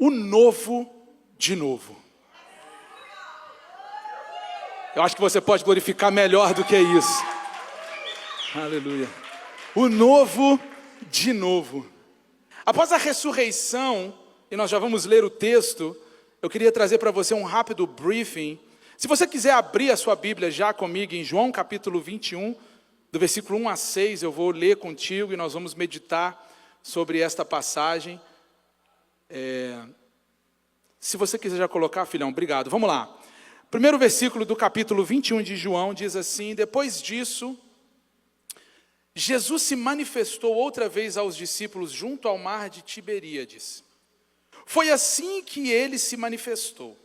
o novo de novo. Eu acho que você pode glorificar melhor do que isso. Aleluia. O novo de novo. Após a ressurreição, e nós já vamos ler o texto, eu queria trazer para você um rápido briefing. Se você quiser abrir a sua Bíblia já comigo em João capítulo 21, do versículo 1 a 6, eu vou ler contigo e nós vamos meditar sobre esta passagem. Se você quiser já colocar, filhão, obrigado. Vamos lá. Primeiro versículo do capítulo 21 de João diz assim: depois disso, Jesus se manifestou outra vez aos discípulos junto ao mar de Tiberíades. Foi assim que ele se manifestou.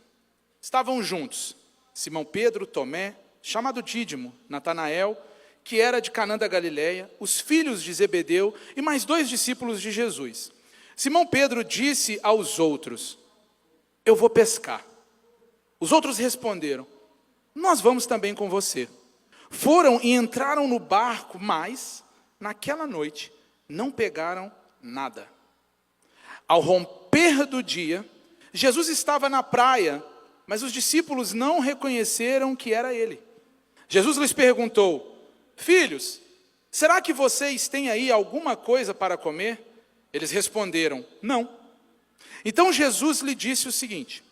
Estavam juntos Simão Pedro, Tomé, chamado Dídimo, Natanael, que era de Canaã da Galileia, os filhos de Zebedeu e mais 2 discípulos de Jesus. Simão Pedro disse aos outros: eu vou pescar. Os outros responderam: nós vamos também com você. Foram e entraram no barco, mas naquela noite não pegaram nada. Ao romper do dia, Jesus estava na praia, mas os discípulos não reconheceram que era ele. Jesus lhes perguntou: filhos, será que vocês têm aí alguma coisa para comer? Eles responderam: não. Então Jesus lhe disse o seguinte: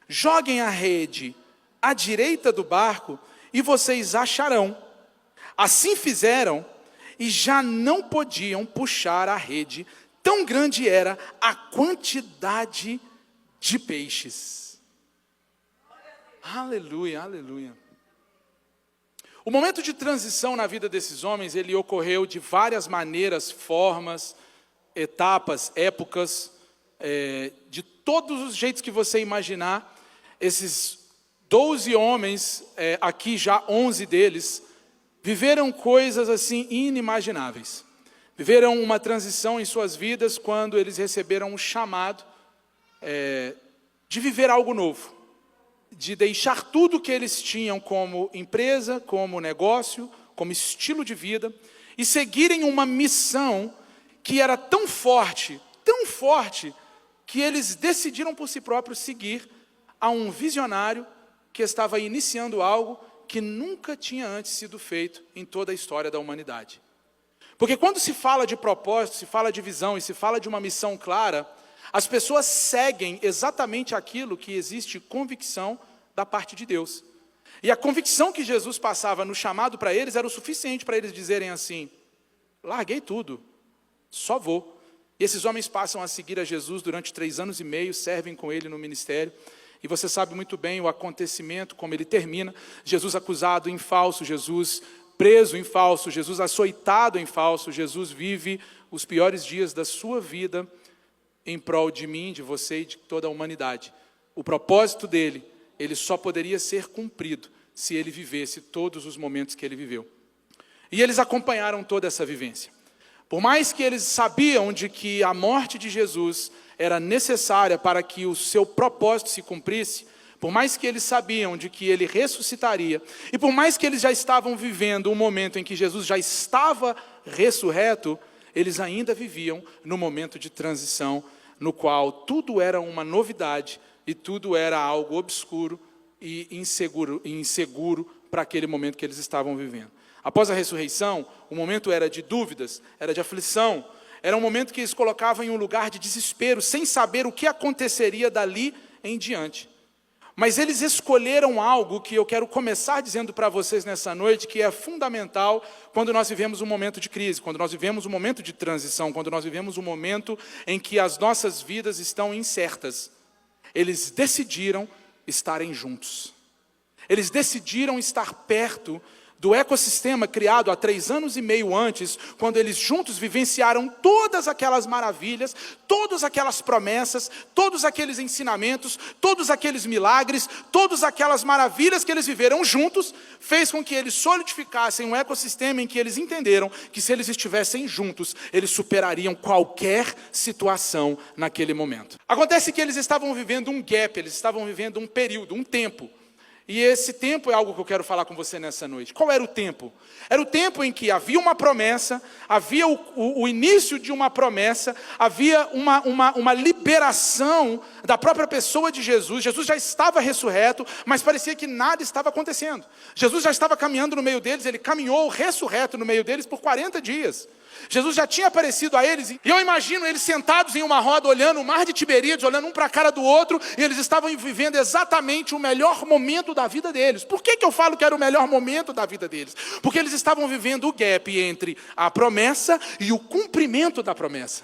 joguem a rede à direita do barco e vocês acharão. Assim fizeram e já não podiam puxar a rede, tão grande era a quantidade de peixes. Aleluia, aleluia. O momento de transição na vida desses homens, ele ocorreu de várias maneiras, formas, etapas, épocas, de todos os jeitos que você imaginar. Esses 12 homens, aqui já 11 deles, viveram coisas assim inimagináveis. Viveram uma transição em suas vidas quando eles receberam um chamado de viver algo novo. De deixar tudo que eles tinham como empresa, como negócio, como estilo de vida, e seguirem uma missão que era tão forte, que eles decidiram por si próprios seguir a um visionário que estava iniciando algo que nunca tinha antes sido feito em toda a história da humanidade. Porque quando se fala de propósito, se fala de visão e se fala de uma missão clara, as pessoas seguem exatamente aquilo que existe convicção da parte de Deus. E a convicção que Jesus passava no chamado para eles era o suficiente para eles dizerem assim: larguei tudo, só vou. E esses homens passam a seguir a Jesus durante 3 anos e meio, servem com ele no ministério. E você sabe muito bem o acontecimento, como ele termina. Jesus acusado em falso, Jesus preso em falso, Jesus açoitado em falso. Jesus vive os piores dias da sua vida em prol de mim, de você e de toda a humanidade. O propósito dele, ele só poderia ser cumprido se ele vivesse todos os momentos que ele viveu. E eles acompanharam toda essa vivência. Por mais que eles sabiam de que a morte de Jesus era necessária para que o seu propósito se cumprisse, por mais que eles sabiam de que ele ressuscitaria, e por mais que eles já estavam vivendo um momento em que Jesus já estava ressurreto, eles ainda viviam no momento de transição, no qual tudo era uma novidade e tudo era algo obscuro e inseguro para aquele momento que eles estavam vivendo. Após a ressurreição, o momento era de dúvidas, era de aflição, era um momento que eles colocavam em um lugar de desespero, sem saber o que aconteceria dali em diante. Mas eles escolheram algo que eu quero começar dizendo para vocês nessa noite, que é fundamental quando nós vivemos um momento de crise, quando nós vivemos um momento de transição, quando nós vivemos um momento em que as nossas vidas estão incertas. Eles decidiram estarem juntos. Eles decidiram estar perto do ecossistema criado há 3 anos e meio antes, quando eles juntos vivenciaram todas aquelas maravilhas, todas aquelas promessas, todos aqueles ensinamentos, todos aqueles milagres, todas aquelas maravilhas que eles viveram juntos, fez com que eles solidificassem um ecossistema em que eles entenderam que se eles estivessem juntos, eles superariam qualquer situação naquele momento. Acontece que eles estavam vivendo um gap, eles estavam vivendo um período, um tempo, E esse tempo é algo que eu quero falar com você nessa noite. Qual era o tempo? Era o tempo em que havia uma promessa, havia o início de uma promessa, havia uma liberação da própria pessoa de Jesus. Jesus já estava ressurreto, mas parecia que nada estava acontecendo. Jesus já estava caminhando no meio deles, ele caminhou ressurreto no meio deles por 40 dias. Jesus já tinha aparecido a eles, e eu imagino eles sentados em uma roda, olhando o mar de Tiberíades, olhando um para a cara do outro, e eles estavam vivendo exatamente o melhor momento da vida deles. Por que eu falo que era o melhor momento da vida deles? Porque eles estavam vivendo o gap entre a promessa e o cumprimento da promessa.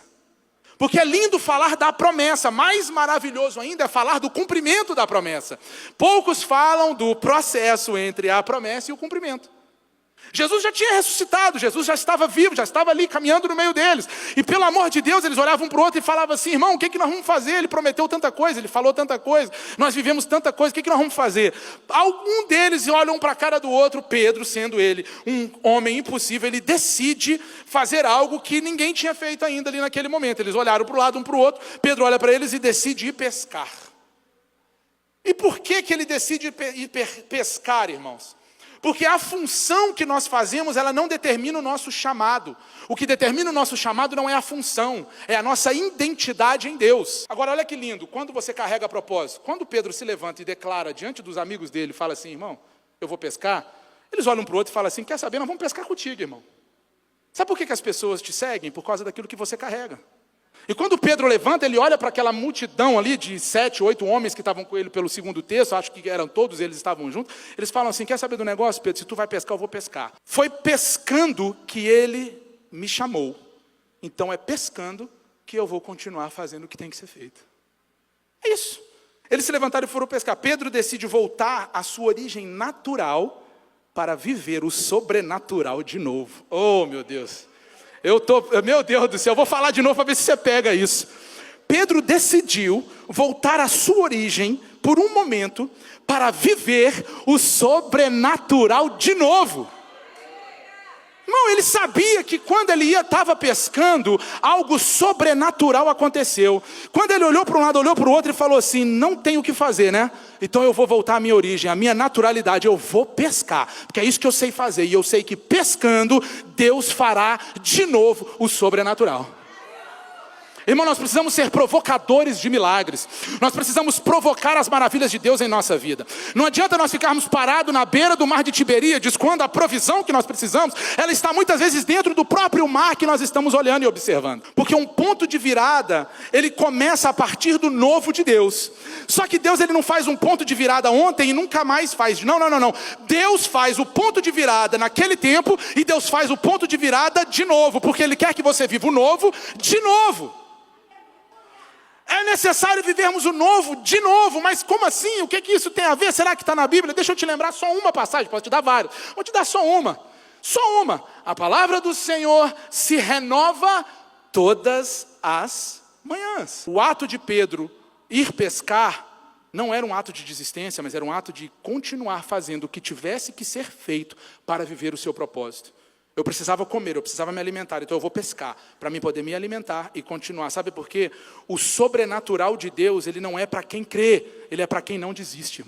Porque é lindo falar da promessa, mais maravilhoso ainda é falar do cumprimento da promessa. Poucos falam do processo entre a promessa e o cumprimento. Jesus já tinha ressuscitado, Jesus já estava vivo, já estava ali caminhando no meio deles. E pelo amor de Deus, eles olhavam um para o outro e falavam assim: irmão, o que nós vamos fazer? Ele prometeu tanta coisa, ele falou tanta coisa, nós vivemos tanta coisa, o que nós vamos fazer? Algum deles olha um para a cara do outro. Pedro, sendo ele um homem impossível, ele decide fazer algo que ninguém tinha feito ainda ali naquele momento. Eles olharam para o lado um para o outro, Pedro olha para eles e decide ir pescar. E por que ele decide ir pescar, irmãos? Porque a função que nós fazemos, ela não determina o nosso chamado. O que determina o nosso chamado não é a função, é a nossa identidade em Deus. Agora, olha que lindo, quando você carrega a propósito, quando Pedro se levanta e declara diante dos amigos dele, fala assim: irmão, eu vou pescar, eles olham um para o outro e falam assim: quer saber, nós vamos pescar contigo, irmão. Sabe por que as pessoas te seguem? Por causa daquilo que você carrega. E quando Pedro levanta, ele olha para aquela multidão ali de 7, 8 homens que estavam com ele pelo segundo texto, acho que eram todos, eles estavam juntos. Eles falam assim: quer saber do negócio, Pedro? Se tu vai pescar, eu vou pescar. Foi pescando que ele me chamou. Então é pescando que eu vou continuar fazendo o que tem que ser feito. É isso. Eles se levantaram e foram pescar. Pedro decide voltar à sua origem natural para viver o sobrenatural de novo. Oh, meu Deus. Meu Deus do céu, eu vou falar de novo para ver se você pega isso. Pedro decidiu voltar à sua origem por um momento para viver o sobrenatural de novo. Irmão, ele sabia que quando ele estava pescando, algo sobrenatural aconteceu. Quando ele olhou para um lado, olhou para o outro e falou assim: não tem o que fazer, né? Então eu vou voltar à minha origem, à minha naturalidade, eu vou pescar. Porque é isso que eu sei fazer, e eu sei que pescando, Deus fará de novo o sobrenatural. Irmão, nós precisamos ser provocadores de milagres. Nós precisamos provocar as maravilhas de Deus em nossa vida. Não adianta nós ficarmos parados na beira do mar de Tiberíades, quando a provisão que nós precisamos, ela está muitas vezes dentro do próprio mar que nós estamos olhando e observando. Porque um ponto de virada, ele começa a partir do novo de Deus. Só que Deus, ele não faz um ponto de virada ontem e nunca mais faz. Não. Deus faz o ponto de virada naquele tempo e Deus faz o ponto de virada de novo. Porque Ele quer que você viva o novo de novo. É necessário vivermos o novo de novo, mas como assim? O que isso tem a ver? Será que está na Bíblia? Deixa eu te lembrar só uma passagem, posso te dar várias. Vou te dar só uma. Só uma. A palavra do Senhor se renova todas as manhãs. O ato de Pedro ir pescar não era um ato de desistência, mas era um ato de continuar fazendo o que tivesse que ser feito para viver o seu propósito. Eu precisava comer, eu precisava me alimentar, então eu vou pescar, para mim poder me alimentar e continuar. Sabe por quê? O sobrenatural de Deus, ele não é para quem crê, ele é para quem não desiste, irmão.